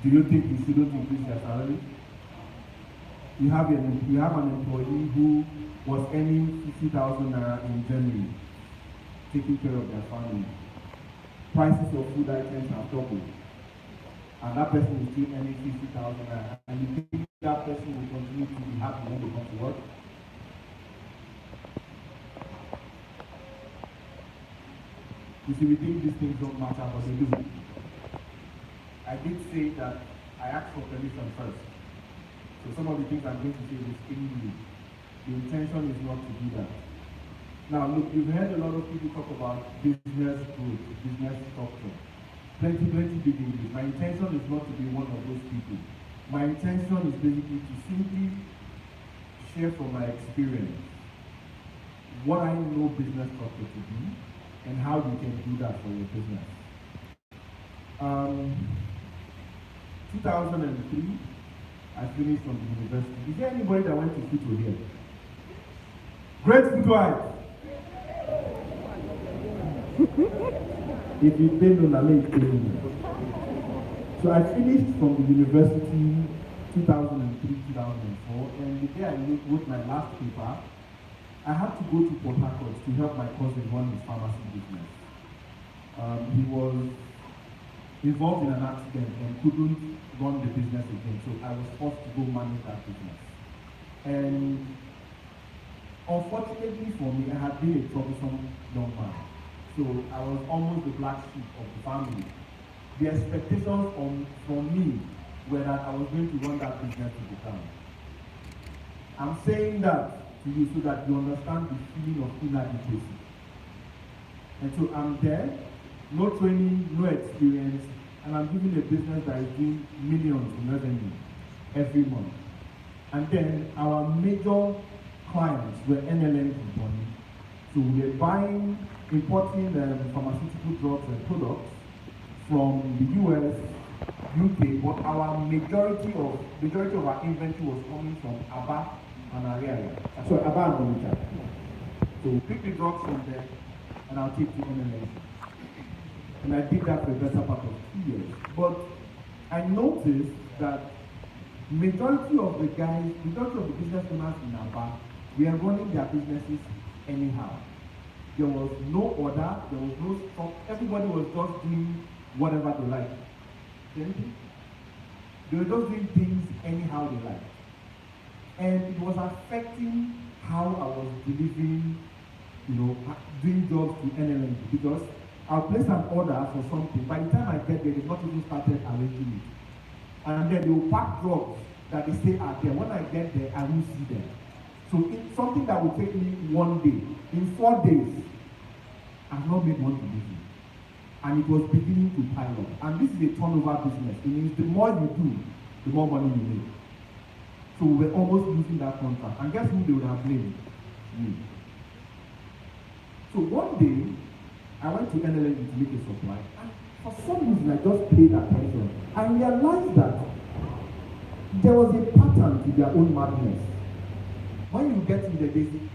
Do you think you shouldn't increase their salary? You have an employee who was earning 50,000 naira in January, taking care of their family. Prices of food items have doubled, and that person is still earning 50,000 naira. And you think that person will continue to be happy when they come to work? You see, we think these things don't matter, but they do. I did say that I asked for permission first. So some of the things I'm going to say is in you. The intention is not to do that. Now look, you've heard a lot of people talk about business growth, business structure. Plenty big English. My intention is not to be one of those people. My intention is basically to simply share from my experience what I know business structure to be and how you can do that for your business. 2003, I finished from the university. Is there anybody that went to Futo here? Great Futo. If you didn't know, so I finished from the university 2003, 2004, and the day I wrote my last paper, I had to go to Port Harcourt to help my cousin run his pharmacy business. He was involved in an accident and couldn't run the business again, so I was forced to go manage that business. And unfortunately for me, I had been a troublesome young man, so I was almost the black sheep of the family. The expectations from me were that I was going to run that business to the ground. I'm saying that to you so that you understand the feeling of inadequacy. And so I'm there, no training, no experience, and I'm giving a business that is doing millions in revenue every month. And then our major clients were NLM company. So we're importing pharmaceutical drugs and products from the US, UK, but our majority of our inventory was coming from Aba and Ariaria. So Aba and Onitsha. So we pick the drugs from there and I'll take to NLM. And I did that for the better part of 2 years. But I noticed that majority of the business owners in Aba, we are running their businesses anyhow. There was no order, there was no stock, everybody was just doing whatever they like. They were just doing things anyhow they like. And it was affecting how I was delivering, doing jobs to NLM, because I'll place an order for something. By the time I get there, they've not even started arranging it. And then they will pack drugs that they say are there. When I get there, I will see them. So it's something that will take me 1 day. In 4 days, I've not made one delivery. And it was beginning to pile up. And this is a turnover business. It means the more you do, the more money you make. So we were almost losing that contract. And guess who they would have blamed? Me. So one day, I went to NLM to make a supply. And for some reason, I just paid attention. I realized that there was a pattern to their own madness. When you get in the basic,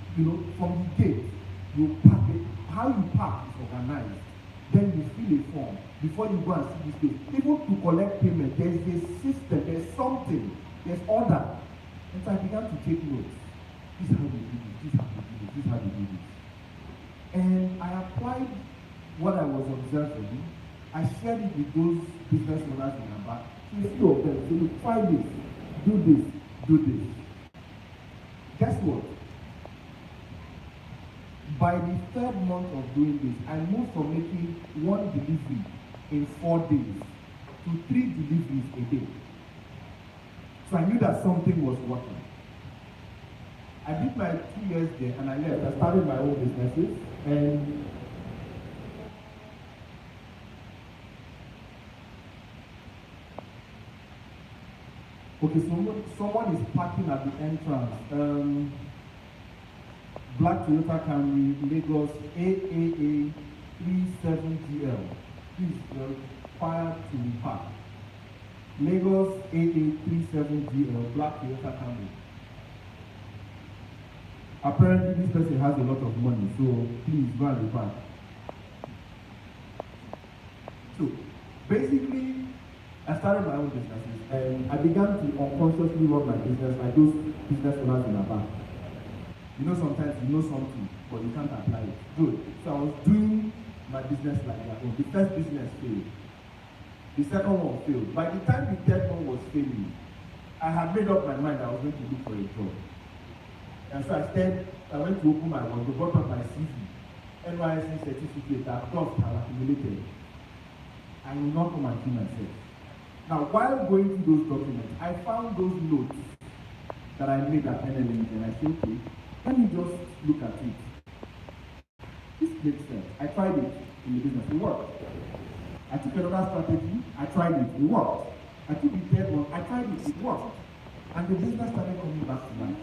from the gate, you pack it. How you park is organized. Then you fill a form before you go and see this place. Even to collect payment, there is a system, there's something, there's order. And so I began to take notes. This is how they do this, this is how they do this, this is how they do this. And I applied what I was observing. I shared it with those business owners in Aba. So a few of them say, look, try this, do this, do this. Guess what? By the 3rd month of doing this, I moved from making 1 delivery in 4 days to 3 deliveries a day. So I knew that something was working. I did my 2 years there and I left. I started my own businesses and okay, someone is parking at the entrance. Black Toyota Camry, Lagos, AAA 37GL. Please, you're required to park. Lagos, AA 37GL, Black Toyota Camry. Apparently, this person has a lot of money, so please go and park. So, basically, I started my own businesses and I began to unconsciously run my business like those business owners in a bank. You know, sometimes you know something, but you can't apply it. Good. So I was doing my business like that. The first business failed. The second one failed. By the time the third one was failing, I had made up my mind I was going to look for a job. And so I went to open my wardrobe, brought up my CV, NYSC certificate that dust had accumulated. I will not come and kill myself. Now, while going through those documents, I found those notes that I made at NLM, and I said, okay, let me just look at it. This makes sense. I tried it in the business, it worked. I took another strategy, I tried it worked. I took the third one, I tried it worked. And the business started coming back to life.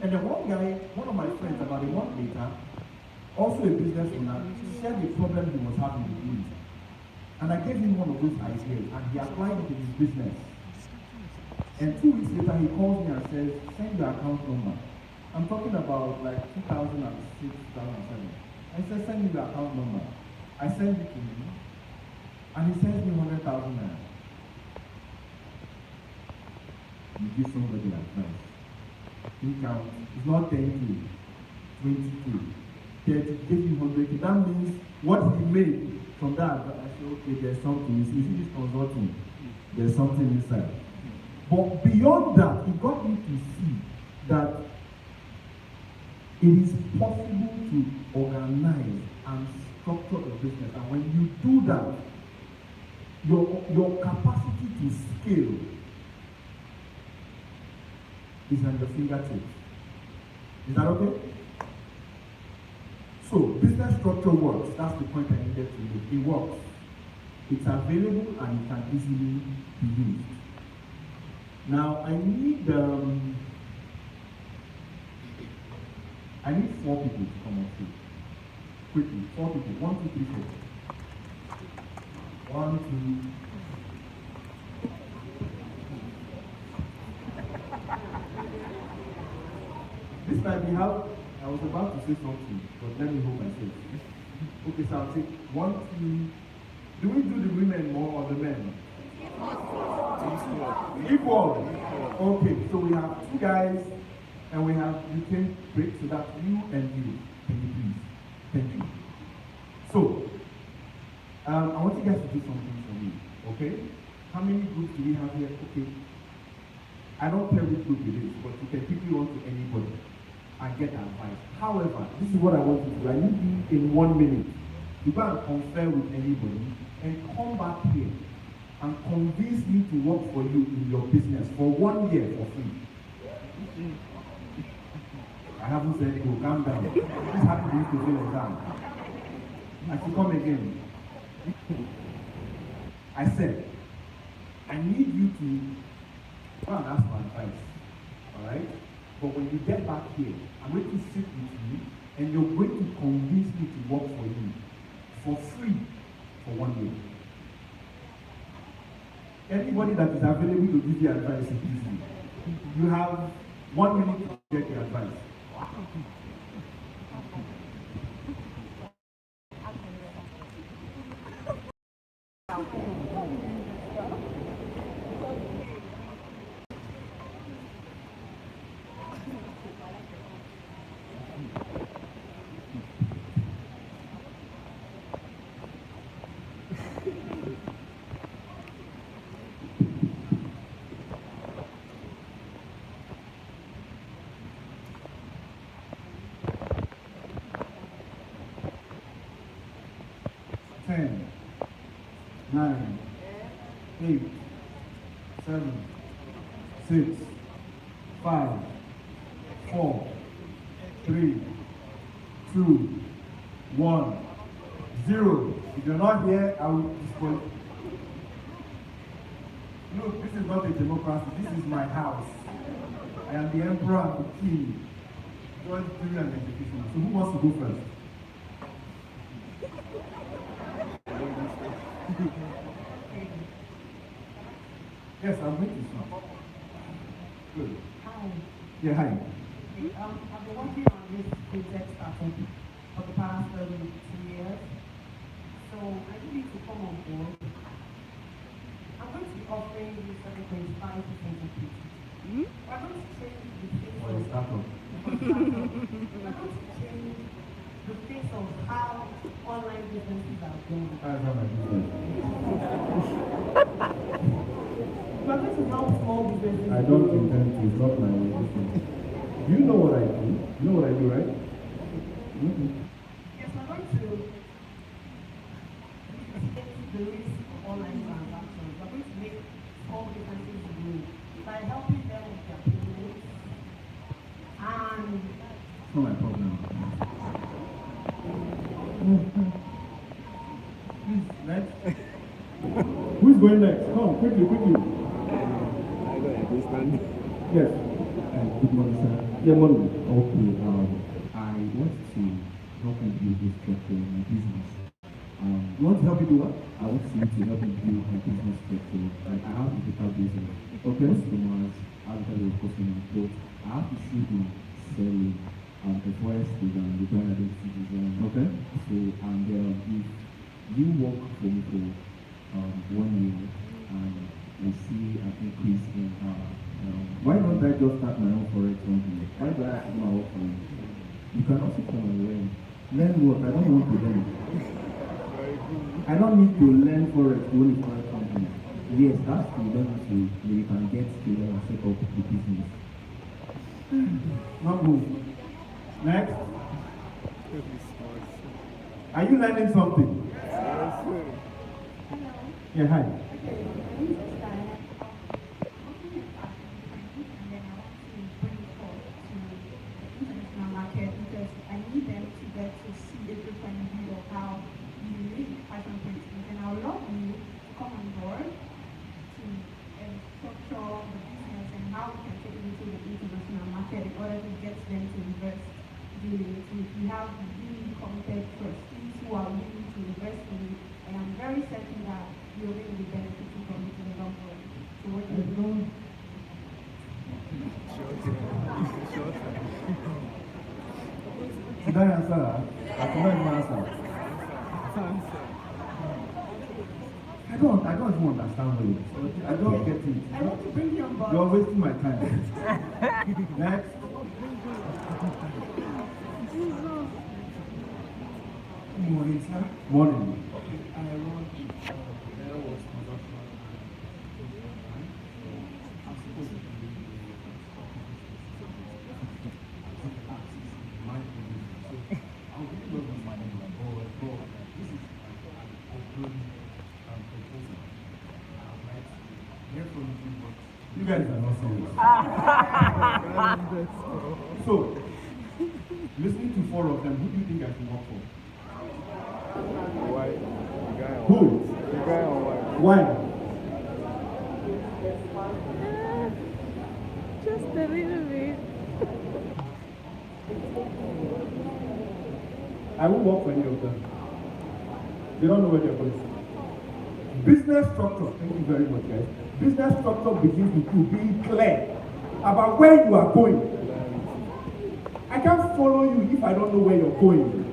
And then one guy, one of my friends, about a month later, also a business owner, shared the problem he was having with me. And I gave him one of those ideas, and he applied it in his business. And 2 weeks later, he calls me and says, send your account number. I'm talking about like 2006, 2007. I said, send me your account number. I send it to him, and he sends me 100,000 naira. You give somebody advice. You count, it's not 10K, 20K, 30, give him 100K. That means what he made from that, I said, okay, there's something. You see this consulting, there's something inside. But beyond that, it got me to see that it is possible to organize and structure a business. And when you do that, your capacity to scale is on your fingertips. Is that okay? So, business structure works. That's the point I needed to make. It works. It's available and it can easily be used. Now, I need 4 people to come up here. Quickly, 4 people. 1, 2, 3, 4. 1, 2. This might be how I was about to say something, but let me hold myself. Okay, so I'll take 1, 2. Do we do the women more or the men? Equal. Okay, so we have 2 guys, and we have you can break so that you and you. Can you please? Thank you. So, I want you guys to do something for me. Okay? How many groups do we have here? Okay. I don't care which group it is, but you can quickly run to anybody and get advice. However, this is what I want you to do. I need you in 1 minute to go and confer with anybody and come back here and convince me to work for you in your business for 1 year for free. I haven't said go, calm down. This happened to feel like that. I should come again. I said, I need you to go and ask for advice. Alright? But when you get back here, I'm going to sit with you and you're going to convince me to work for you for free for 1 year. Anybody that is available to give you advice is easy. You have 1 minute to get the advice. Ten, 9, 8, 7, 6, 5, 4, 3, 2, 1, 0. If you're not here, I will disqualify. Look, this is not a democracy. This is my house. I am the emperor and the king. God, jury and executioner. So who wants to go first? Yes, I'm with you, sir. Good. Hi. Yeah, hi. I've been working on this project for the past 2 years. So I need to come on board. How I'm going to be offering you 7.5% of it. We're going to change the face For of a startup. we're going to change the face of how online businesses are done. That's not my business. We're going to help small businesses. I don't intend to. It's not my business. You know what I do. You know what I do, right? Mm-hmm. Yes, we're going to mitigate the risk of online transactions. We're going to make small businesses grow by helping them with their payments and It's not my problem. Please, next. Who's going next? Come, quickly, quickly. I don't understand. Yes. Good morning, sir. Yeah, morning. Okay, I want to help you build this structure in my business. You want to help me do what? I want you to help me build my business structure. Like, I have a database of Okay. customers, I have a database of customers, but I have to see them selling the forest design, the brand identity design. Okay. So, and if you work for me for 1 year and we see an increase in Why don't I just start my own forex company? Why do I have to do my work for you? you can also come and learn. Learn what? I don't want to learn. I don't need to learn forex to own a forex company. Yes, that's you don't need to. You can get to learn and set up the business. Not move. Next. Are you learning something? hello. Yeah, hi. Okay, my name is Esther. I'm working in fashion and then I want to bring it forth to the international market because I need them to get to see a different view of how you make fashion printing. And I would love you to come on board to structure the business and how we can take it into the international market in order to get them to invest during it. We have really committed trustees who are willing to invest in it, and I'm very certain that you're going to be benefiting from it in the long run. So what do you do? Should I answer? I cannot answer. I don't even understand what it is. I don't get it. I want to bring you on board. You're wasting my time. Next. Good morning, sir. Morning. I run there was production. I'm supposed to be my business. So I would really love my name, but this is an open proposal. I'd like to hear from you, but You guys are not serious. So, listening to four of them, who do you think I should work for? Why? The guy on Who? white. The guy on white. Why? Just a little bit. I won't work for any of them. They don't know where they're going. Business structure, thank you very much, guys. Business structure begins with you being clear about where you are going. I can't follow you if I don't know where you're going.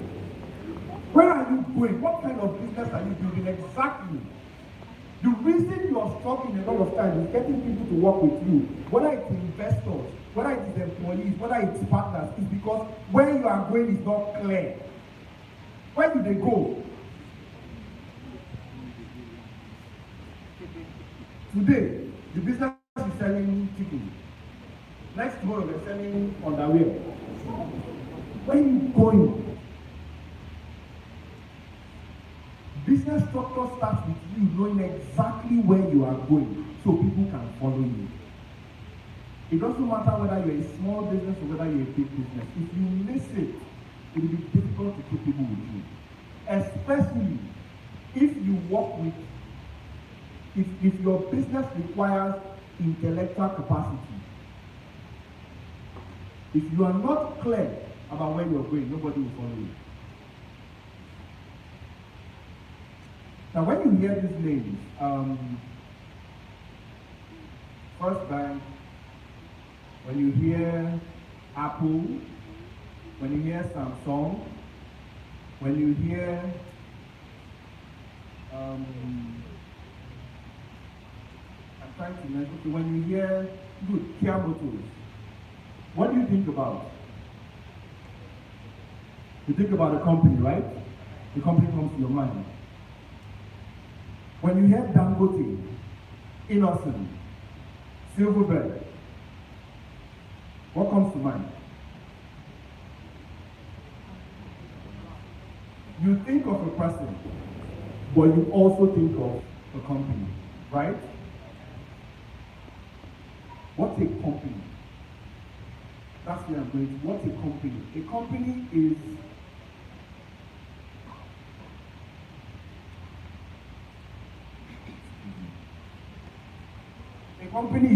Where are you going? What kind of business are you building exactly? The reason you are struggling a lot of times is getting people to work with you, whether it's investors, whether it is employees, whether it's partners, is because where you are going is not clear. Where do they go? Today, the business is selling chicken. Next tomorrow, they're selling underwear. Where are you going? Business structure starts with you knowing exactly where you are going so people can follow you. It doesn't matter whether you're a small business or whether you're a big business. If you miss it, it will be difficult to keep people with you. Especially if you work with, if your business requires intellectual capacity. If you are not clear about where you're going, nobody will follow you. Now, when you hear these names, First Bank, when you hear Apple, when you hear Samsung, when you hear trying to mention, okay, when you hear good Kia Motors, what do you think about? You think about the company, right? The company comes to your mind. When you hear Dangote, Innocent, Silverbird, what comes to mind? You think of a person, but you also think of a company, right? What's a company? That's where I'm going to. What's a company? A company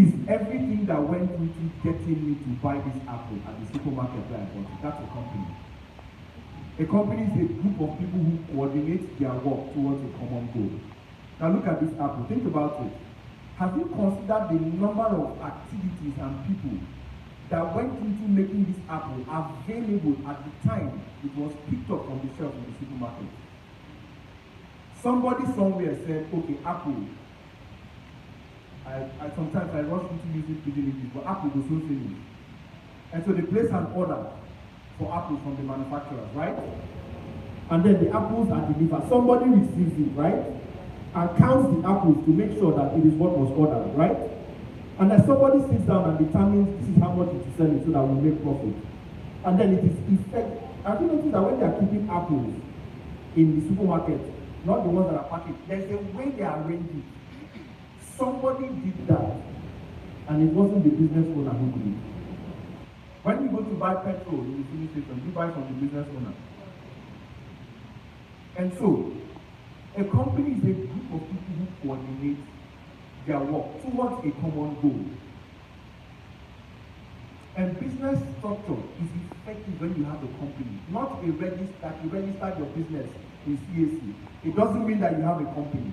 is everything that went into getting me to buy this apple at the supermarket where I bought it. That's a company. A company is a group of people who coordinate their work towards a common goal. Now look at this apple. Think about it. Have you considered the number of activities and people that went into making this apple available at the time it was picked up from the shelf in the supermarket? Somebody somewhere said, okay, apple. I sometimes I rush into using pidgin English, but apple was so famous. And so they place an order for apples from the manufacturers, right? And then the apples are delivered. Somebody receives it, right? And counts the apples to make sure that it is what was ordered, right? And then somebody sits down and determines this is how much it is selling so that we make profit. And then it is effect. Have you noticed that when they are keeping apples in the supermarket, not the ones that are packaged, there's a way they arrange it. Somebody did that, and it wasn't the business owner who did it. When you go to buy petrol in the filling station, you buy from the business owner. And so, a company is a group of people who coordinate their work towards a common goal. And business structure is effective when you have a company, not a register. You register your business in CAC. It doesn't mean that you have a company.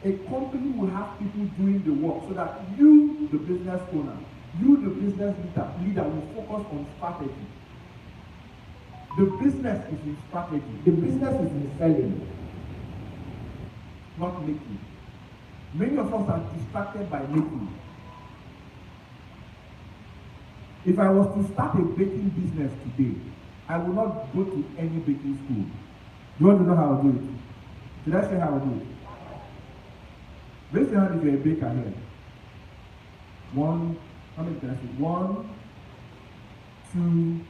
A company will have people doing the work so that you, the business owner, you, the business leader will focus on strategy. The business is in strategy. The business is in selling, not making. Many of us are distracted by making. If I was to start a baking business today, I will not go to any baking school. You want to know how I do it? Should I say how I do it? Raise your hand if you're a baker here. One, how many can I say? 1, 2,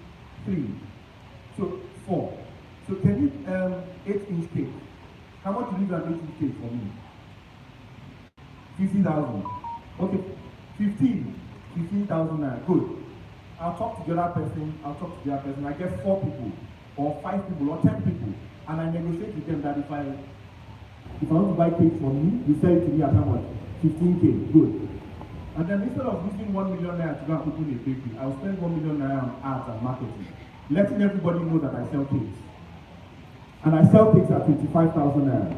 3. So 4. So can you 8-inch cake? How much do you do an 8-inch cake for me? 50,000. Okay, 15,000 naira. Good. I'll talk to the other person. I get 4 people, or 5 people, or 10 people, and I negotiate with them that if I want to buy cake from you, you sell it to me at how much? 15K. Good. And then instead of using 1 million naira to go and open a bakery, I'll spend 1 million naira on ads and marketing, letting everybody know that I sell cakes. And I sell cakes at 25,000 naira.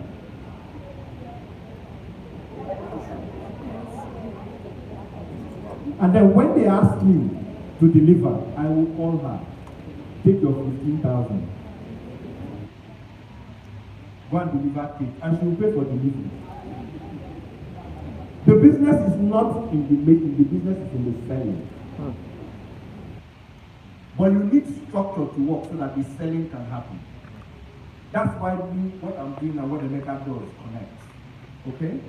And then when they ask me to deliver, I will call her. Take your 15,000. Go and deliver cake, and she will pay for delivery. The business is not in the making, the business is in the selling. But you need structure to work so that the selling can happen. That's why what I'm doing and what Emeka does connect. Okay?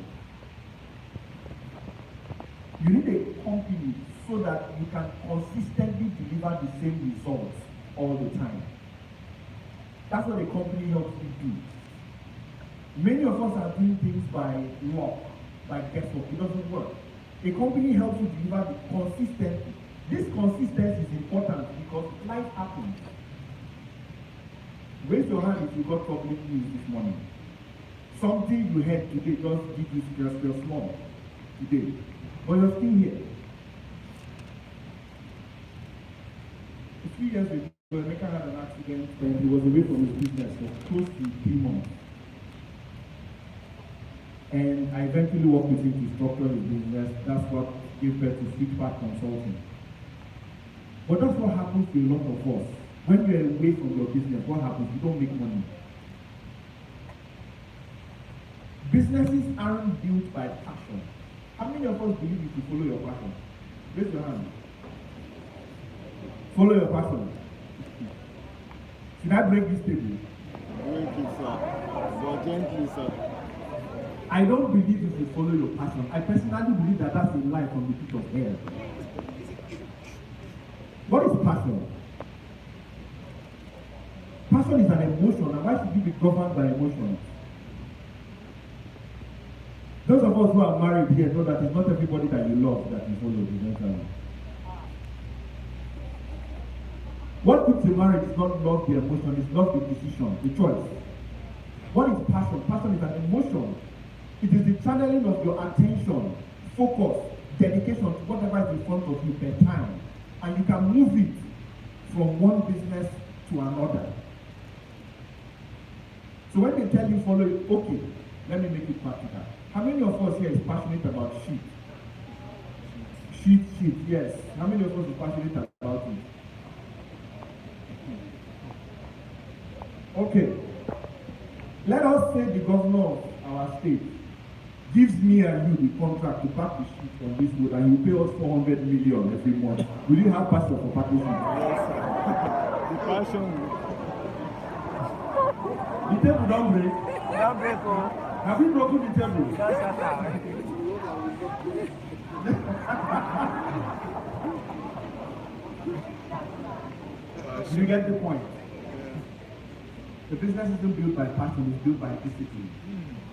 You need a company so that you can consistently deliver the same results all the time. That's what a company helps you do. Many of us are doing things by luck, by guesswork. It doesn't work. A company helps you deliver the consistency. This consistency is important because life happens. Raise your hand if you got public news this morning. Something you heard today just did you just small today. But you're still here. A few years ago, Emeka had an accident and he was away from his business for close to 3 months. And I eventually worked with him to structure his business. That's what gave birth to Switchback Consulting. But that's what happens to a lot of us. When you're away from your business, what happens? You don't make money. Businesses aren't built by passion. How many of us believe you should follow your passion? Raise your hand. Follow your passion. Should I break this table? Break it, sir. But gently, sir. I don't believe you should follow your passion. I personally believe that that's a lie from the pit of hell. What is passion? Passion is an emotion, and why should you be governed by emotions? Those of us who are married here know that it's not everybody that you love that you follow eventually. What keeps a marriage is not love the emotion, it's love the decision, the choice. What is passion? Passion is an emotion. It is the channeling of your attention, focus, dedication to whatever is in front of you per time. And you can move it from one business to another. So when they tell you follow it, okay, let me make it practical. How many of us here is passionate about sheep? Sheep, yes. How many of us is passionate about it? Okay. Let us say the governor of our state gives me and you the contract to pack the sheep on this road and you pay us 400 million every month. Will you have passion for packing sheep? Yes, sir. The passion. The table don't break. Don't break, oh. Have you broken the table? Don't shut up. Do you get the point? The business isn't built by passion, it's built by discipline.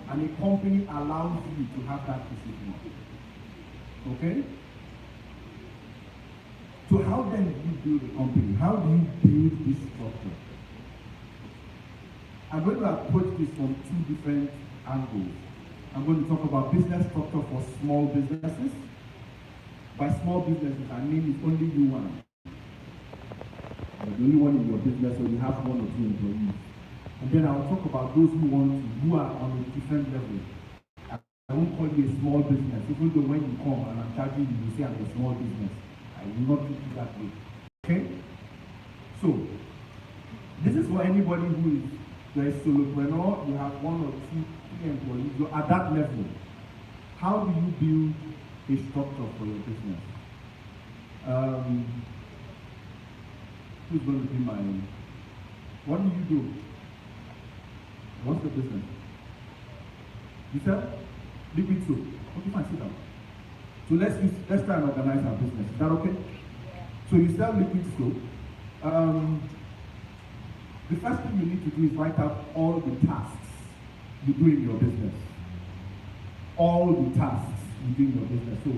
And a company allows you to have that discipline. Okay? So how then do you build a company? How do you build this structure? I'm going to approach this from two different angles. I'm going to talk about business structure for small businesses. By small businesses, I mean it's only you one. You're the only one in your business, so you have one or two employees. And then I'll talk about those who are on a different level. I won't call you a small business, even though when you come and I'm charging you, you say I'm a small business. I will not treat you that way. Okay? So, this is for anybody who is you're a solopreneur, you have one or two, three employees, you're at that level. How do you build a structure for your business? Who's going to be my... What do you do? What's the business? You sell liquid soap. Okay, fine, sit down. So let's try and organize our business. Is that okay? So you sell liquid soap. The first thing you need to do is write out all the tasks you do in your business. All the tasks you do in your business. So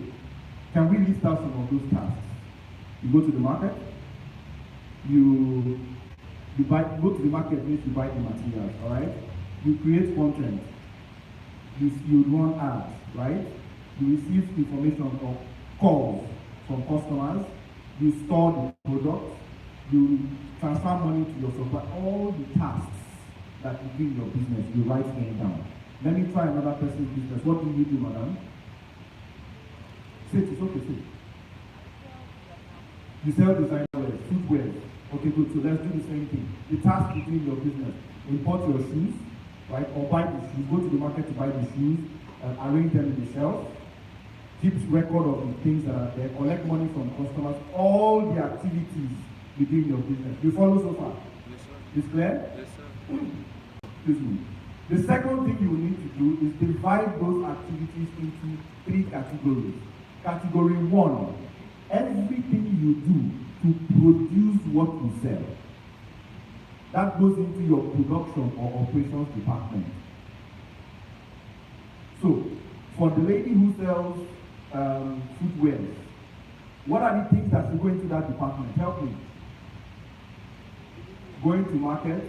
can we list out some of those tasks? You go to the market. You go to the market means you buy the materials, all right? You create content. You run ads, right? You receive information or calls from customers. You store the product. You transfer money to your supplier. All the tasks that you do in your business, you write them down. Let me try another person's business. What do you do, madam? Say it, it's okay, say it. You sell designer wear, footwear. Okay, good. So let's do the same thing. The task you do in your business: import your shoes, right? Or buy the shoes. Go to the market to buy the shoes, arrange them in the shelf. Keeps record of the things that are there. Collect money from customers. All the activities you do in your business. You follow so far? Yes, sir. It's clear? Yes, sir. Excuse me. The second thing you will need to do is divide those activities into three categories. Category 1, everything you do to produce what you sell. That goes into your production or operations department. So, for the lady who sells footwear, what are the things that should go into that department? Help me. Going to market,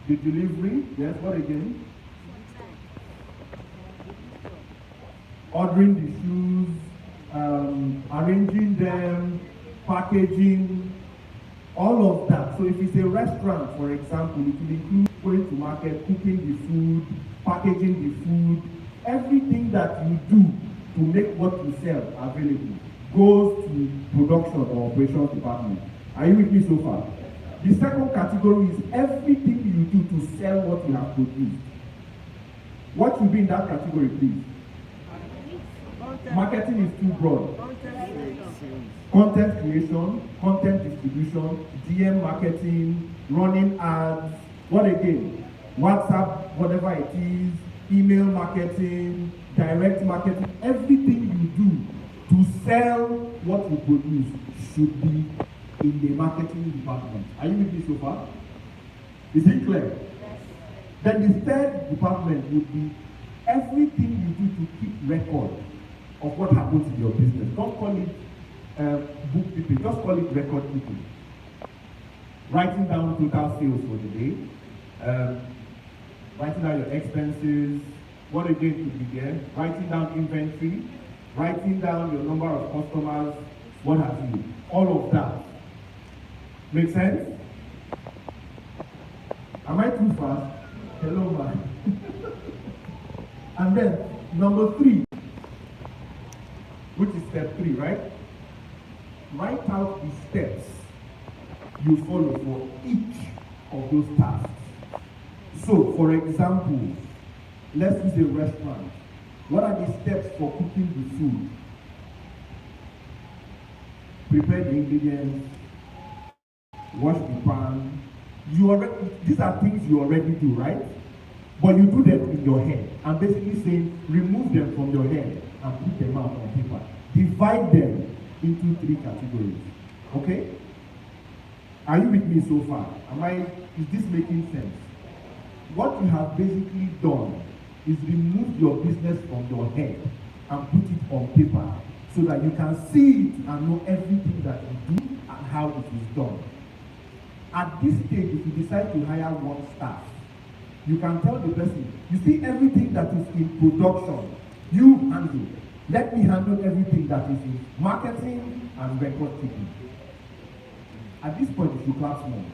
the delivery, yes, what again? Ordering the shoes, arranging them, packaging, all of that. So if it's a restaurant, for example, it will include going to market, cooking the food, packaging the food, everything that you do to make what you sell available goes to production or operations department. Are you with me so far? The second category is everything you do to sell what you have produced. What should be in that category, please? Marketing is too broad. Content creation, content distribution, DM marketing, running ads, what again? WhatsApp, whatever it is, email marketing, direct marketing, everything you do to sell what you produce should be in the marketing department. Are you with me so far? Is it clear? Then the third department would be everything you do to keep record of what happens in your business. Don't call it bookkeeping, just call it record keeping. Writing down total sales for the day, writing down your expenses, what again could be there, writing down inventory, writing down your number of customers, what have you. All of that. Make sense? Am I too fast? Hello, man. And then, number 3, which is step 3, right? Write out the steps you follow for each of those tasks. So, for example, let's use a restaurant. What are the steps for cooking the food? Prepare the ingredients, wash the pan. These are things you already do, right? But you do them in your head. I'm basically saying remove them from your head and put them out on paper. Divide them into 3 categories. Okay? Are you with me so far? Is this making sense? What you have basically done is remove your business from your head and put it on paper so that you can see it and know everything that you do and how it is done. At this stage, if you decide to hire one staff, you can tell the person, you see everything that is in production, you handle. Let me handle everything that is in marketing and record keeping. At this point, you should clap more.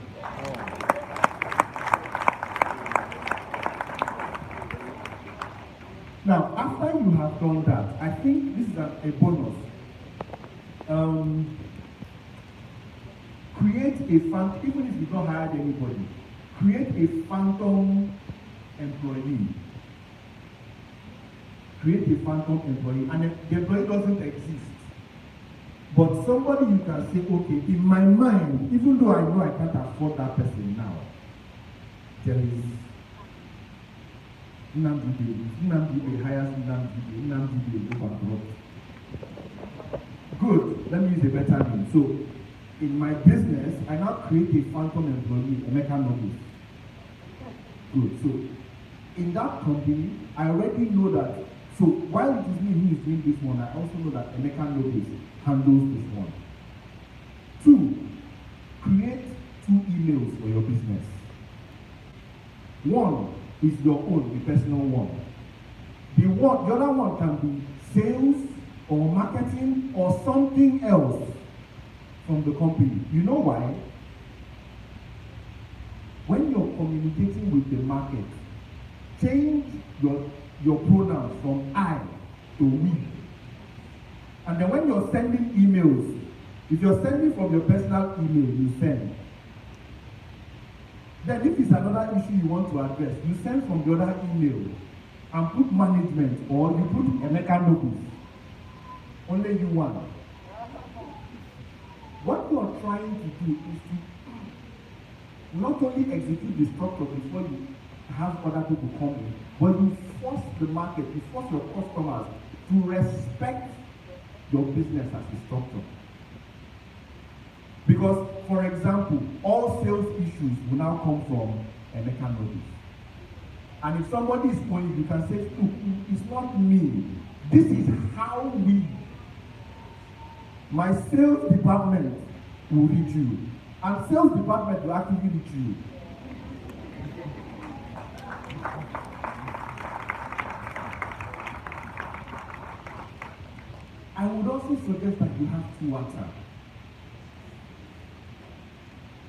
Now, after you have done that, I think this is a bonus. Create a phantom, even if you've not hired anybody, create a phantom employee. Create a phantom employee, and the employee doesn't exist. But somebody you can say, okay, in my mind, even though I know I can't afford that person now, there is Nnamdi hires Nnamdi go bankrupt. Good, let me use a better name. So, in my business, I now create a phantom employee, Emeka Nobis. Good, so, in that company, I already know that, so while it is me who is doing this one, I also know that Emeka Nobis handles this one. 2, create 2 emails for your business. 1 is your own, the personal one. The other one can be sales or marketing or something else from the company. You know why? When you're communicating with the market, change your pronouns from I to we. And then when you're sending emails, if you're sending from your personal email, you send. Then if it's another issue you want to address, you send from the other email and put management, or you put Emeka Nobis. Only you want. What you are trying to do is to not only execute the structure before you have other people come in, but you force the market, you force your customers to respect your business as a structure. Because, for example, all sales issues will now come from Emeka Nobis. And if somebody is going, you can say, look, it's not me. This is how my sales department will reach you. And sales department will actively reach you. I would also suggest that you have 2 WhatsApp.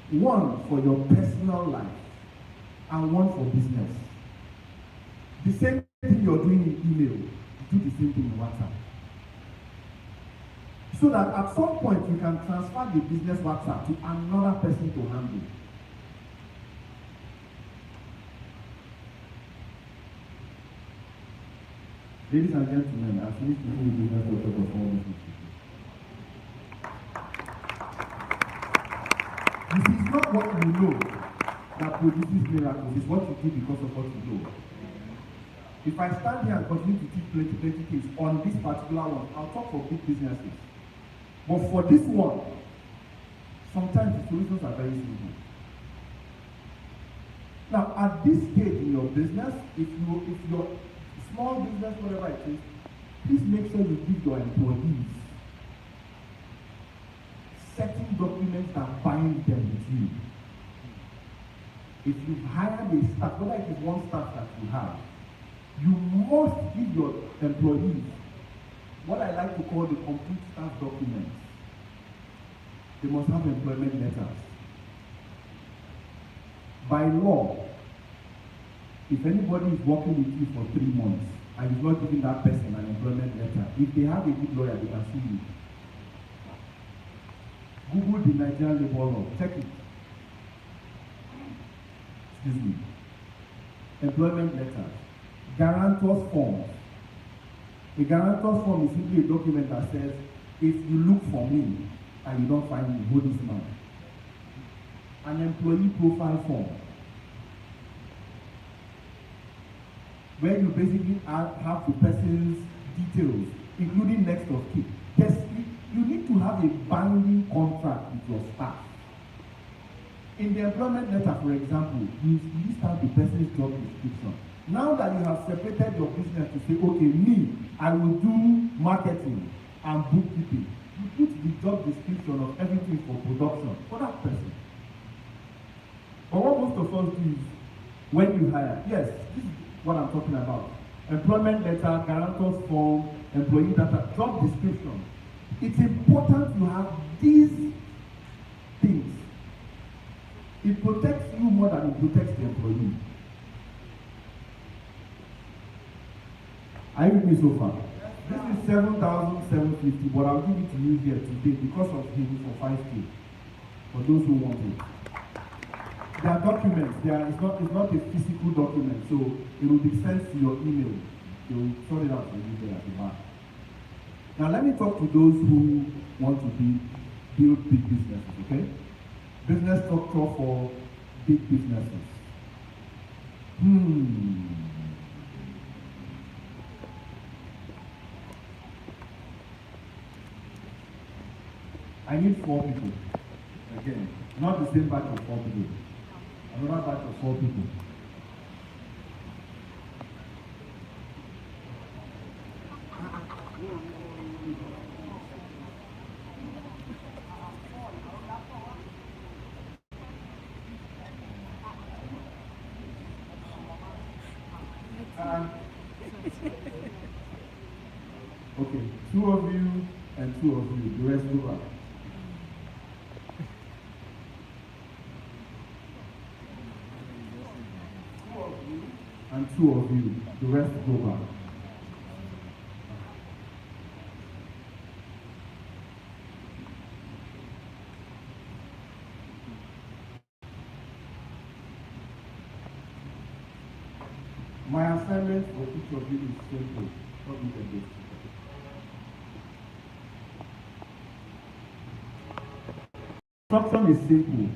1 for your personal life and 1 for business. The same thing you're doing in email, do the same thing in WhatsApp. So that at some point you can transfer the business WhatsApp to another person to handle. Ladies and gentlemen, I finished with the business doctor for all this. This is not what you know that produces miracles, it's what you do because of what you know. If I stand here and continue to teach plenty things on this particular one, I'll talk for big businesses. But for this one, sometimes the solutions are very simple. Now, at this stage in your business, if your small business, whatever it is, please make sure you give your employees certain documents that bind them with you. If you've hired a staff, whether it is one staff that you have, you must give your employees what I like to call the complete staff documents. They must have employment letters. By law, if anybody is working with you for 3 months and you've not given that person an employment letter, if they have a good lawyer, they can sue you. Google the Nigerian labor law, check it. Excuse me. Employment letters. Guarantors forms. A guarantor's form is simply a document that says, if you look for me and you don't find me, hold this man. An employee profile form, where you basically have the person's details, including next of kin. You need to have a binding contract with your staff. In the employment letter, for example, you list out the person's job description. Now that you have separated your business to say, okay, me, I will do marketing and bookkeeping, you put the job description of everything for production for that person. But what most of us do is, when you hire, yes, this is what I'm talking about. Employment letter, guarantor's form, employee data, job description. It's important to have these things. It protects you more than it protects the employee. Are you with me so far? This is 7,750, but I'll give it to you here today because of him for 5K. For those who want it. There are documents. It's not a physical document, so it will be sent to your email. They will sort it out for you there at the back. Now let me talk to those who want to build big businesses, okay? Business structure for big businesses. I need 4 people. Again, not the same batch of 4 people. Another batch of 4 people. Okay, 2 of you and 2 of you. The rest go back. And 2 of you, the rest go back. My assignment for each of you is simple. What we can do. Instruction is simple.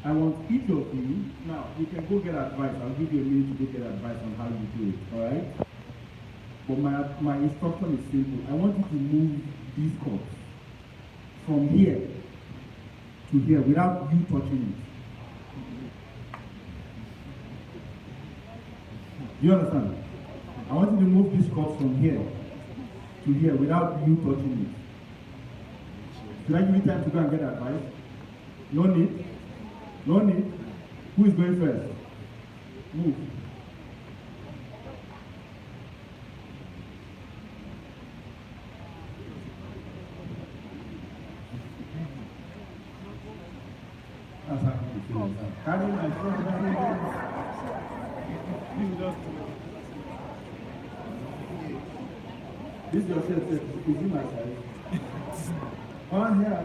I want each of you, now you can go get advice. I'll give you a minute to go get advice on how you do it, alright? But my instruction is simple. I want you to move these cords from here to here without you touching it. Do you understand? I want you to move these cords from here to here without you touching it. Should I give you time to go and get advice? No need. No need. Who is going first? Move. That's how you feel. Carry my phone. This is your shirt. Is it my size? On here.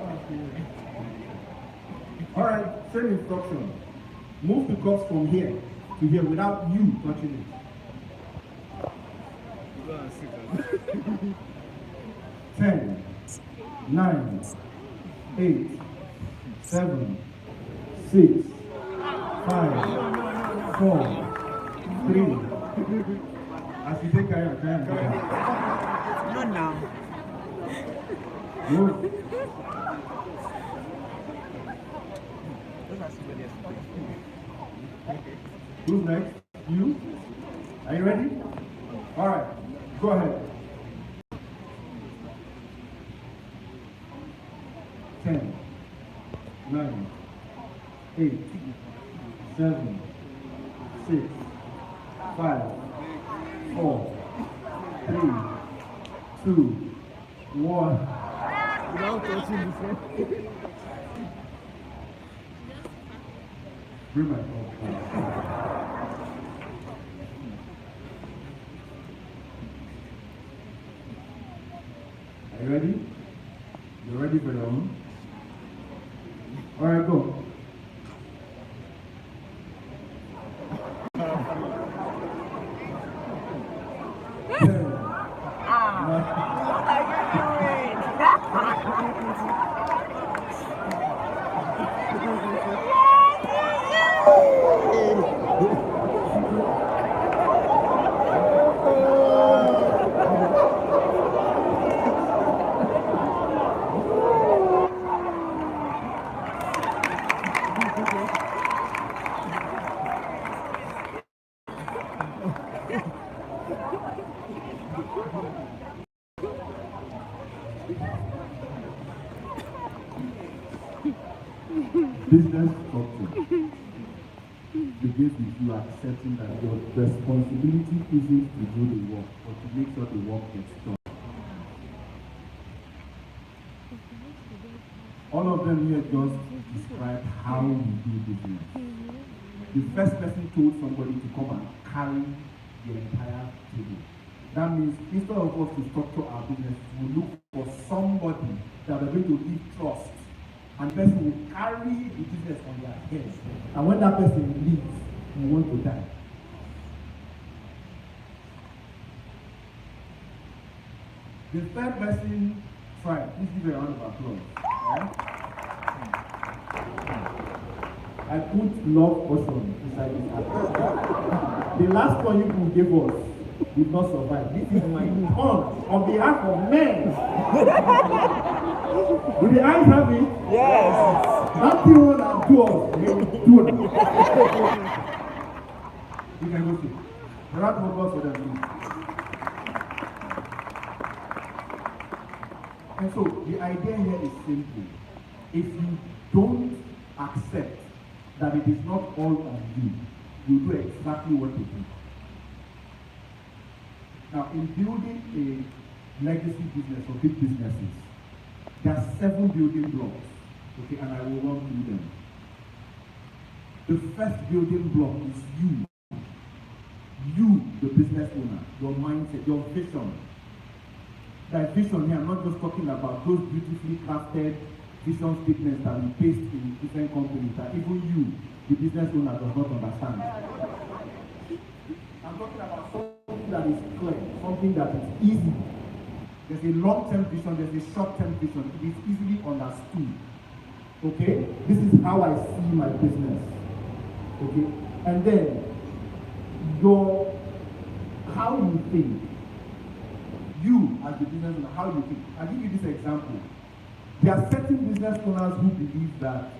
All right, same instruction. Move the cups from here to here without you touching it. 10, 9, 8, 7, 6, 5, 4, 3. As you take care, No, now. Good. Who's next? You? Are you ready? All right. Go ahead. 10, 9, 8, 7, 6, 5, 4, 3, 2, 1. Without touching the phone. Bring my phone. Are you ready? You ready for your own? All right, go. Business structure begins with you accepting that your responsibility isn't to do the work, but to make sure the work gets done. All of them here just describe how we do business. The first person told somebody to come and carry the entire table. That means instead of us to structure our business, we look for somebody that we're going to give trust. And the person will carry the business on their head. And when that person leaves, you want to die. The third person tried. Please give a round of applause. Right? I put love portion inside this apple. The last one you people gave us did not survive. This is my turn on behalf of men. Do the eyes have it? Yes. That thing one and do us. They will do it. You can go see. A round of applause for them, please. And so the idea here is simple. If you don't accept that it is not all on you, you do exactly what you do. Now, in building a legacy business or big businesses, there are 7 building blocks, okay, and I will run through them. The first building block is you. You, the business owner, your mindset, your vision. That vision here, I'm not just talking about those beautifully crafted vision statements that we paste in different companies that even you, the business owner, does not understand. I'm talking about something that is clear, something that is easy. There's a long-term vision, there's a short-term vision. It is easily understood. Okay? This is how I see my business. Okay? And then, how you think. You, as the business owner, how you think. I'll give you this example. There are certain business owners who believe that,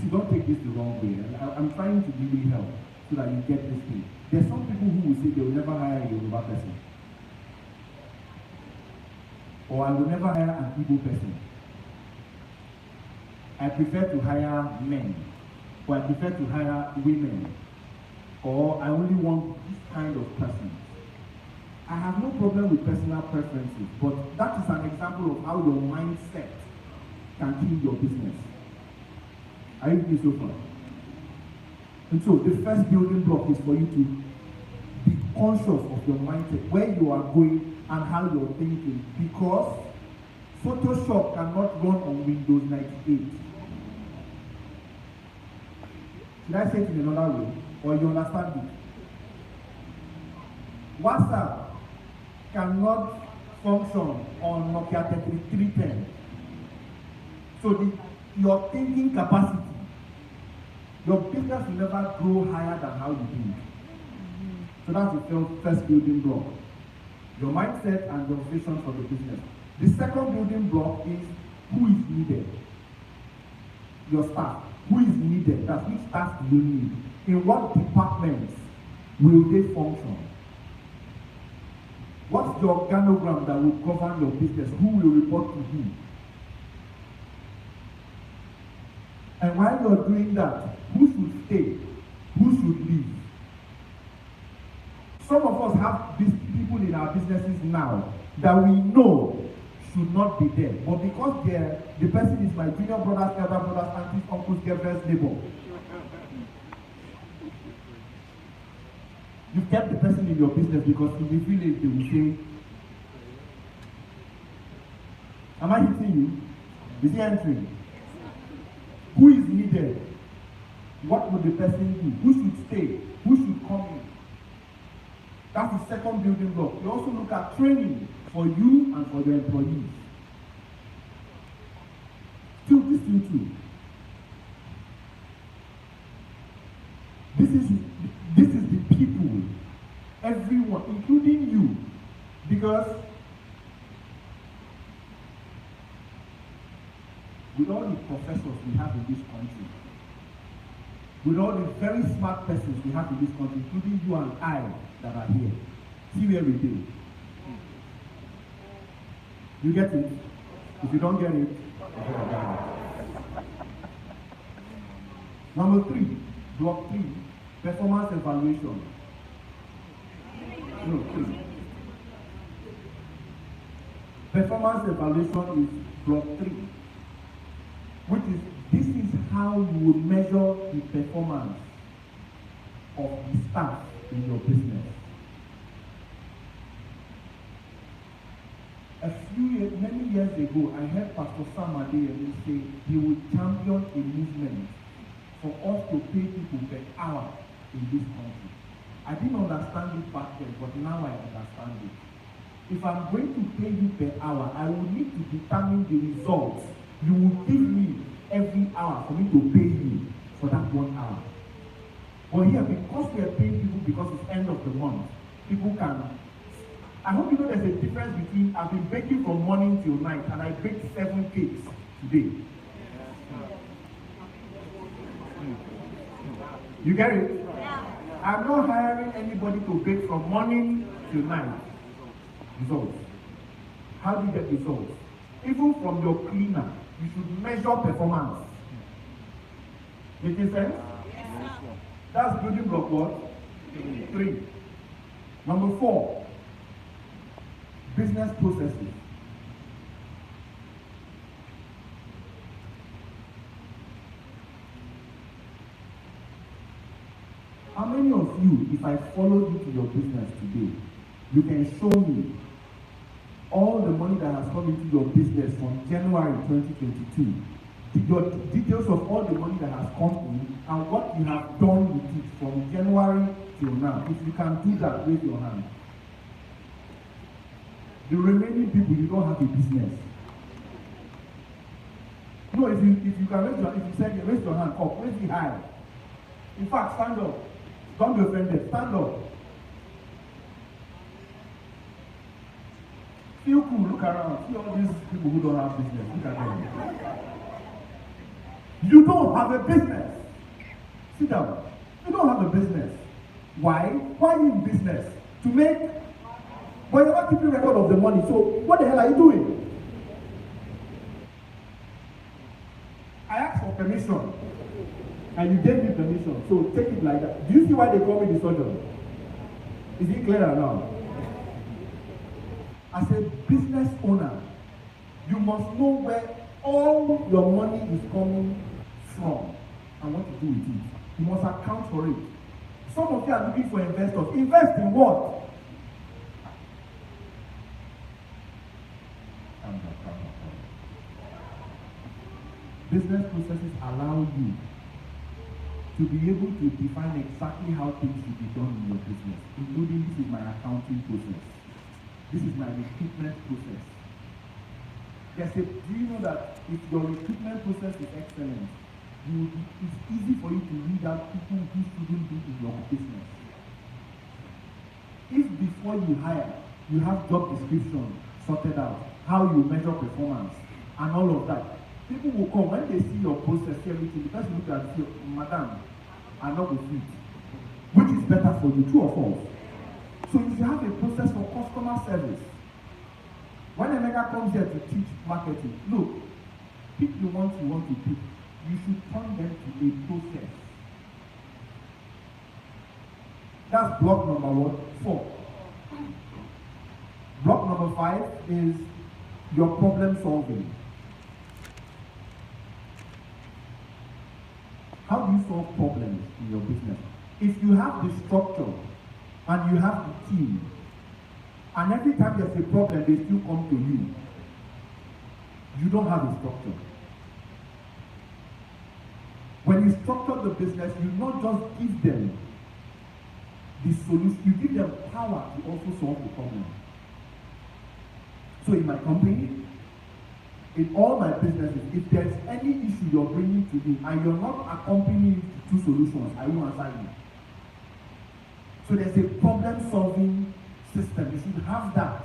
see, don't take this the wrong way. I'm trying to really help so that you get this thing. There's some people who will say they will never hire a Yoruba person. Or I will never hire an Igbo person. I prefer to hire men. Or I prefer to hire women. Or I only want this kind of person. I have no problem with personal preferences, but that is an example of how your mindset can kill your business. Are you with me so far? And so the first building block is for you to be conscious of your mindset, where you are going and how you're thinking, because Photoshop cannot run on Windows 98. Should I say it in another way? Or you understand it? WhatsApp cannot function on Nokia 3310. So your thinking capacity, your business will never grow higher than how you think. So that's the first building block. Your mindset and your vision for the business. The second building block is who is needed. Your staff. Who is needed? That's which staff do you need? In what departments will they function? What's the organogram that will govern your business? Who will report to who? And while you're doing that, who should stay? Who should leave? Some of us have these people in our businesses now that we know should not be there, but because the person is my junior brothers, elder brothers, aunties, uncles, girlfriends, neighbor, you kept the person in your business because in the village they will say, am I hitting you? Is he entering? Who is needed? What would the person do? Who should stay? Who should come in? That's the second building block. You also look at training for you and for your employees. Still, this thing too. This is the people, everyone, including you, because with all the professors we have in this country, with all the very smart persons we have in this country, including you and I that are here, see where we do. You get it? If you don't get it, number 3, block 3, performance evaluation. No, 3. Performance evaluation is block 3, which is, this is how you will measure the performance of the staff in your business. Many years ago, I heard Pastor Sam Adeyemi say he would champion a movement for us to pay people per hour in this country. I didn't understand it back then, but now I understand it. If I'm going to pay you per hour, I will need to determine the results you will give me every hour for me to pay you for that 1 hour. But here, because we are paying people because it's end of the month, people can. I hope you know there's a difference between I've been baking from morning till night and I baked 7 cakes today. You get it? I'm not hiring anybody to bake from morning till night. Results. How do you get results? Even from your cleaner, you should measure performance. Making sense? Yes. That's building block what? 3. Number 4, business processes. How many of you, if I followed you to your business today, you can show me all the money that has come into your business from January 2022, your details of all the money that has come in and what you have done with it from January till now? If you can do that, raise your hand. The remaining people, you don't have a business. No, if you can raise your, if you said raise your hand up, raise it high. In fact, stand up. Don't be offended. Stand up. Feel cool. Look around. See all these people who don't have business. Look at them. You don't have a business. Sit down. You don't have a business. Why? Why are you in business? To make. But you're not keeping record of the money. So what the hell are you doing? I asked for permission. And you gave me permission. So take it like that. Do you see why they call me the surgeon? Is it clear now? As a business owner, you must know where all your money is coming from and what to do with it. You must account for it. Some of you are looking for investors. Invest in what? Business processes allow you to be able to define exactly how things should be done in your business, including this is my accounting process, this is my recruitment process. Do you know that if your recruitment process is excellent, it's easy for you to weed out people who shouldn't be in your business. If before you hire, you have job description sorted out, how you measure performance, and all of that, people will come when they see your process, everything, the person look at you, madam, I'm not with it. Which is better for you, true or false? So if you have a process for customer service, when a mega comes here to teach marketing, look, pick the ones you want to pick. You should turn them to a process. That's block number 4. Block number 5 is your problem solving. How do you solve problems in your business? If you have the structure and you have the team, and every time there's a problem, they still come to you, you don't have a structure. When you structure the business, you not just give them the solution, you give them power to also solve the problem. So in my company, in all my businesses, if there's any issue you're bringing to me and you're not accompanying to 2 solutions, I will answer you. So there's a problem-solving system. You should have that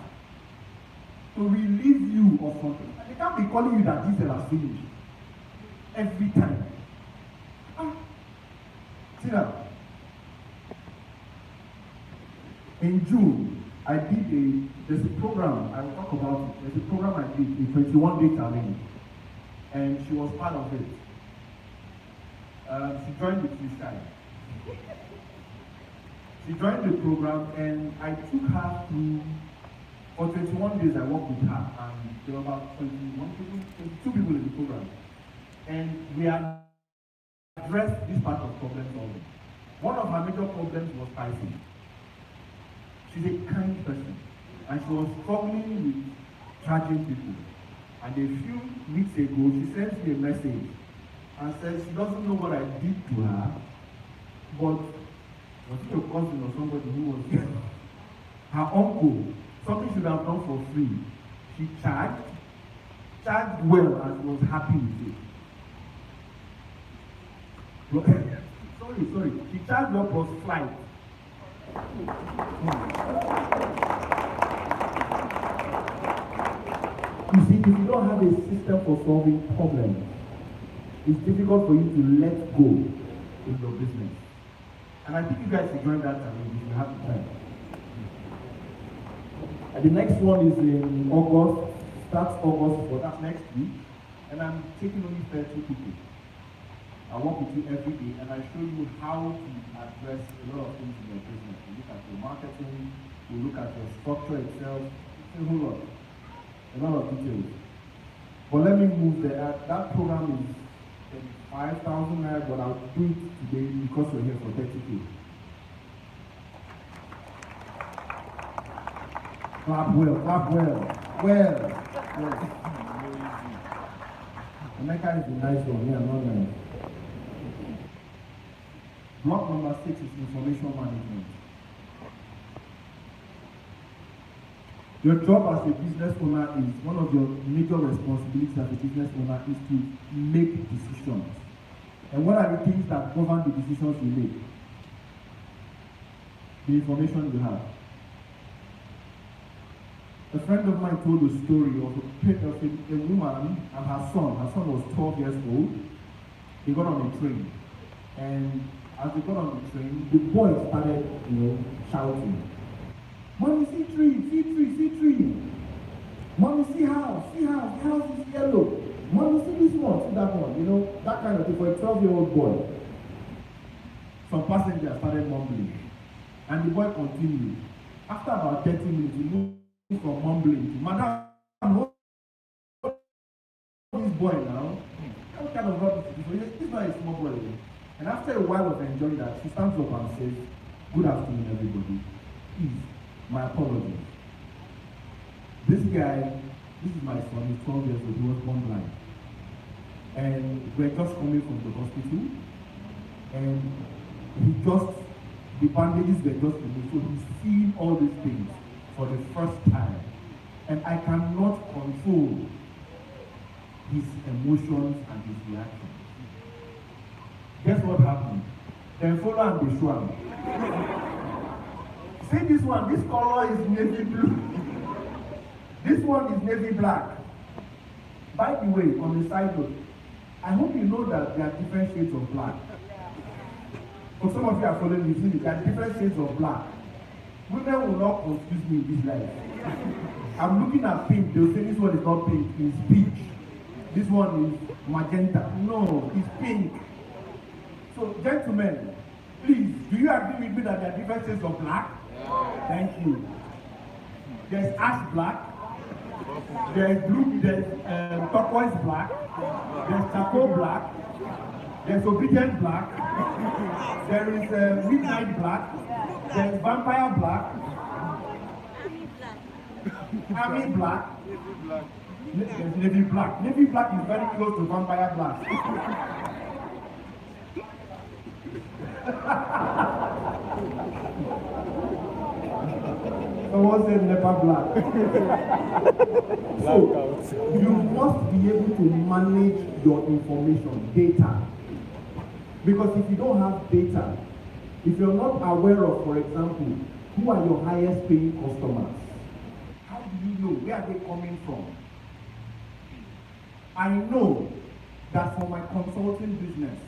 to relieve you of something. And they can't be calling you that diesel has finished every time. See now. In June, there's a program, I will talk about it. There's a program I did, a 21-day challenge, and she was part of it. She joined the freestyle. She joined the program, and I took her through, for 21 days I worked with her, and there were about 22 people in the program. And we addressed this part of problem solving. One of her major problems was pricing. She's a kind person, and she was struggling with charging people. And a few weeks ago, she sent me a message and said she doesn't know what I did to her, but was it a cousin or somebody who was her uncle? Something should have done for free. She charged well, and was happy with it. sorry. She charged well plus flight. You see, if you don't have a system for solving problems, it's difficult for you to let go in your business. And I think you guys should join that challenge if you have the time. And the next one is in August, starts August, but that's next week. And I'm taking only 30 people. I work with you every day, and I show you how to address a lot of things in your business. We look at your marketing, we look at your structure itself, a whole lot. A lot of details. But let me move there. That program is 5,000 naira, but I'll do it today because we're here for 30K. Clap well. Well. America is a nice one, yeah, not nice. Block number 6 is information management. Your job as a business owner is, one of your major responsibilities as a business owner is to make decisions. And what are the things that govern the decisions you make? The information you have. A friend of mine told a story of a woman and her son. Her son was 12 years old. They got on a train. And as they got on the train, the boy started, shouting. Mommy, see tree. Mommy, see house, the house is yellow. Mommy, see this one, see that one, that kind of thing for a 12-year-old boy. Some passengers started mumbling. And the boy continued. After about 30 minutes, he moved from mumbling to, Madam, what this boy now? What kind of rubbish is this? This is not a small boy. And after a while of enjoying that, she stands up and says, "Good afternoon, everybody. Please, my apologies. This guy, this is my son, he's 12 years old, he was born blind. And we're just coming from the hospital. and the bandages were just removed. So he's seeing all these things for the first time. And I cannot control his emotions and his reactions. Guess what happened? Then follow and they show him. See this one, this color is navy blue. This one is navy black. By the way, on the side note, I hope you know that there are different shades of black. For some of you are following me, see, there are different shades of black. Women will not confuse me in this life. I'm looking at pink, they'll say this one is not pink, it's peach. This one is magenta. No, it's pink. So, gentlemen, please, do you agree with me that there are different shades of black? Yeah. Thank you. There's ash black, there's blue, there's turquoise black, there's charcoal black, there's obedient black, there is midnight black, there's vampire black, army black, there's navy black. Navy black is very close to vampire black. Someone said never black. So, you must be able to manage your information, data. Because if you don't have data, if you're not aware of, for example, who are your highest paying customers, how do you know where are they coming from? I know that for my consulting business,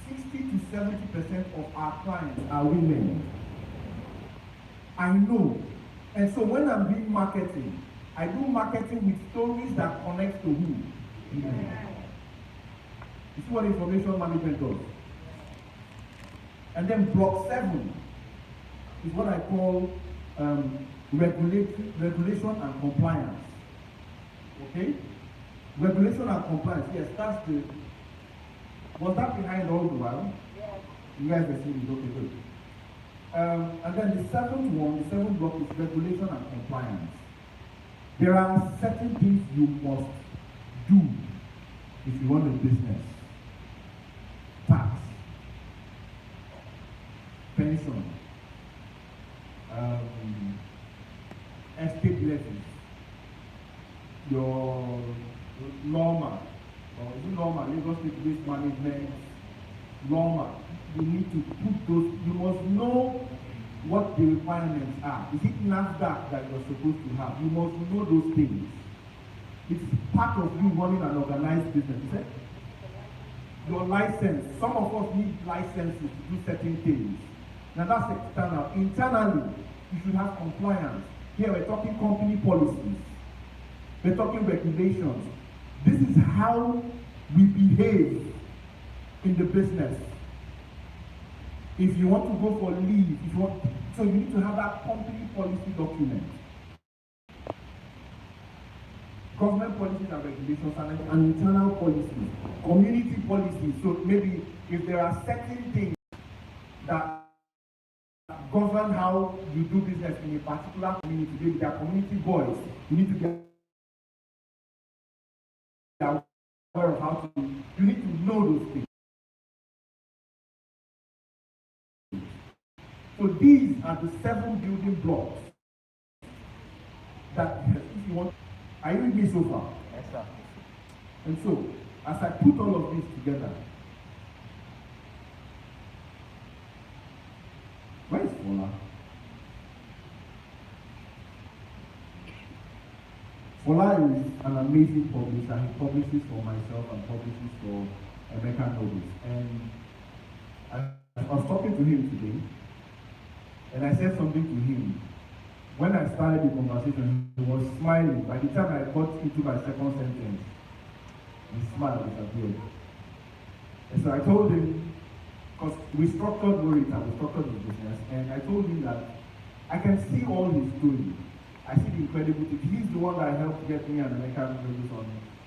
60 to 70% of our clients are women. I know. And so when I'm doing marketing, I do marketing with stories that connect to who? Women. You see what information management does? And then block 7 is what I call regulation and compliance. Okay? Regulation and compliance, yes, that's the. Was that behind all the while? Yes. You guys are seeing it, okay, good. And then the 7th one, the 7th block is regulation and compliance. There are certain things you must do if you want a business. Tax, pension, estate levies, your normal, or is it normal, Lagos State Waste Management, normal. You need to put those, you must know what the requirements are. Is it NAFDAC that you're supposed to have? You must know those things. It's part of you running an organized business. Is it? Your license. Some of us need licenses to do certain things. Now that's external. Internally, you should have compliance. Here we're talking company policies. We're talking regulations. This is how we behave in the business. If you want to go for leave, so you need to have that company policy document. Government policies and regulations and internal policies, community policies. So maybe if there are certain things that govern how you do business in a particular community, maybe there are community boards, you need to get aware of how to, you need to know those things. So these are the 7 building blocks that if you want. Are you with me so far? Yes, sir. And so, as I put all of this together, where is Fola? Fola is an amazing publisher. He publishes for myself and publishes for American Novels. And I was talking to him today, and I said something to him. When I started the conversation, he was smiling. By the time I got into my second sentence, his smile disappeared. And so I told him, because we structured Lorita, we structured the business, and I told him that I can see all he's doing. I see the incredible things. He's the one that helped get me an American Novels on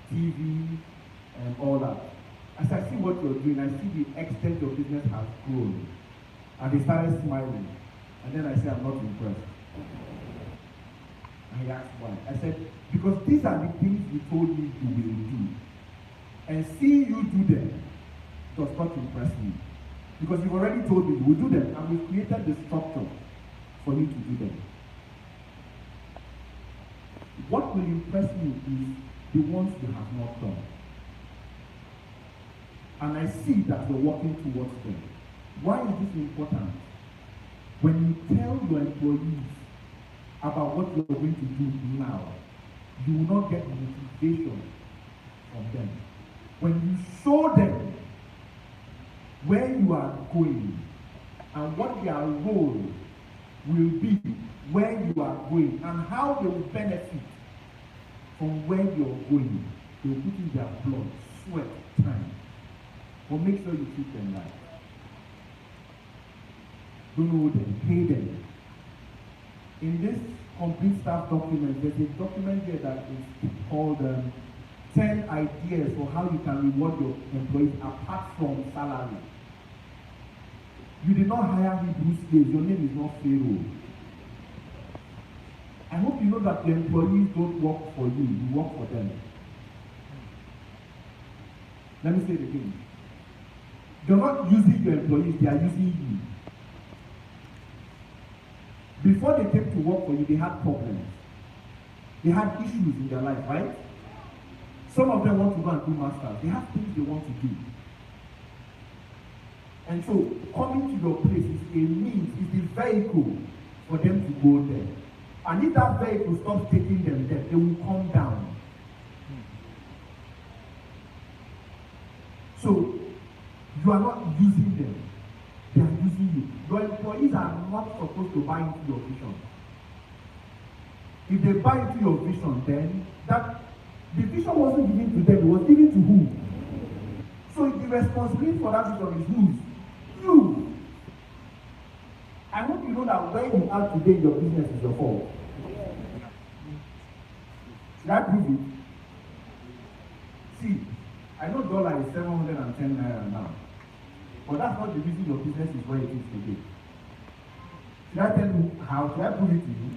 TV and all that. As I see what you're doing, I see the extent your business has grown. And he started smiling. And then I said, I'm not impressed. And he asked why. I said, because these are the things you told me you will do. And seeing you do them does not impress me. Because you've already told me you will do them, and we've created the structure for you to do them. What will impress me is the ones you have not done. And I see that you're working towards them. Why is this important? When you tell your employees about what you're going to do now, you will not get motivation from them. When you show them where you are going and what their role will be where you are going and how they will benefit from where you're going, they will put in their blood, sweat, time. But make sure you treat them right. Don't owe them, pay them. In this complete staff document, there's a document here that is called 10 ideas for how you can reward your employees apart from salary. You did not hire Hebrew slaves, your name is not Pharaoh. I hope you know that the employees don't work for you, you work for them. Let me say it again. You're not using your employees, they are using you. Before they came to work for you, they had problems. They had issues in their life, right? Some of them want to go and do masters. They have things they want to do. And so, coming to your place is a means, is the vehicle for them to go there. And if that vehicle stops taking them there, they will come down. So, you are not using them. They are using you. Your employees are not supposed to buy into your vision. If they buy into your vision, then that the vision wasn't given to them, it was given to who? So the responsibility for that vision is whose? You. I hope you know that where you are today, your business is your fault. Should I prove it? See, I know dollar is 710 naira now. But that's not the reason your business is where it is today. Should I tell you how? Should I prove it to you?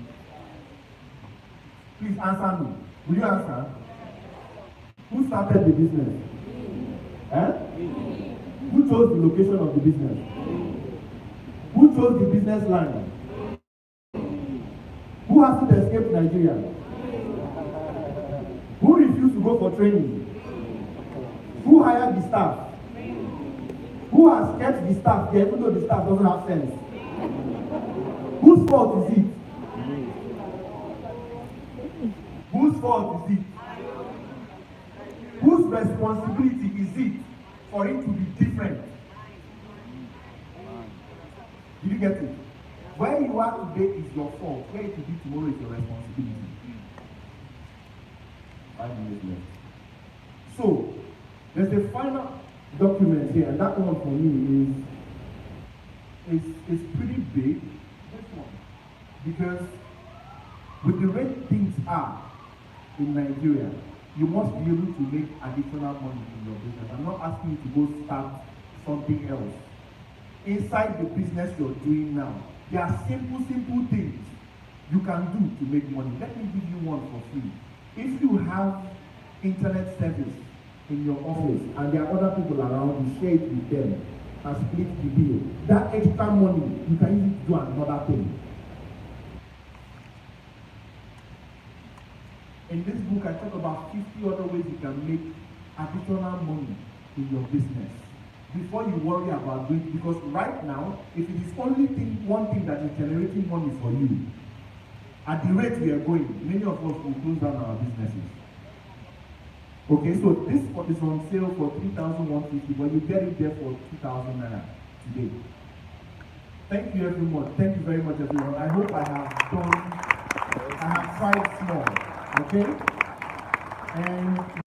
Please answer me. Will you answer? Who started the business? Eh? Who chose the location of the business? Who chose the business line? Who hasn't escaped Nigeria? Who refused to go for training? Who hired the staff? Who has kept the staff there even though the staff doesn't have sense? Whose fault is it? Whose fault is it? Whose responsibility is it for it to be different? Did you get it? Where you are today is your fault. Where it will be tomorrow is your responsibility. 5 minutes left. So, there's a final document here, and that one for me is pretty big. This one, because with the way things are in Nigeria, you must be able to make additional money in your business. I'm not asking you to go start something else. Inside the business you're doing now, there are simple things you can do to make money. Let me give you one for free. If you have internet service in your office and there are other people around, you share it with them and split the bill. That extra money, you can use it to do another thing. In this book, I talk about 50 other ways you can make additional money in your business. Before you worry about doing it, because right now, if it is only one thing that is generating money for you, at the rate we are going, many of us will close down our businesses. Okay, so this is on sale for 3,150, but you get it there for 2,000 naira today. Thank you everyone. Thank you very much everyone. I hope I have tried small. Okay? And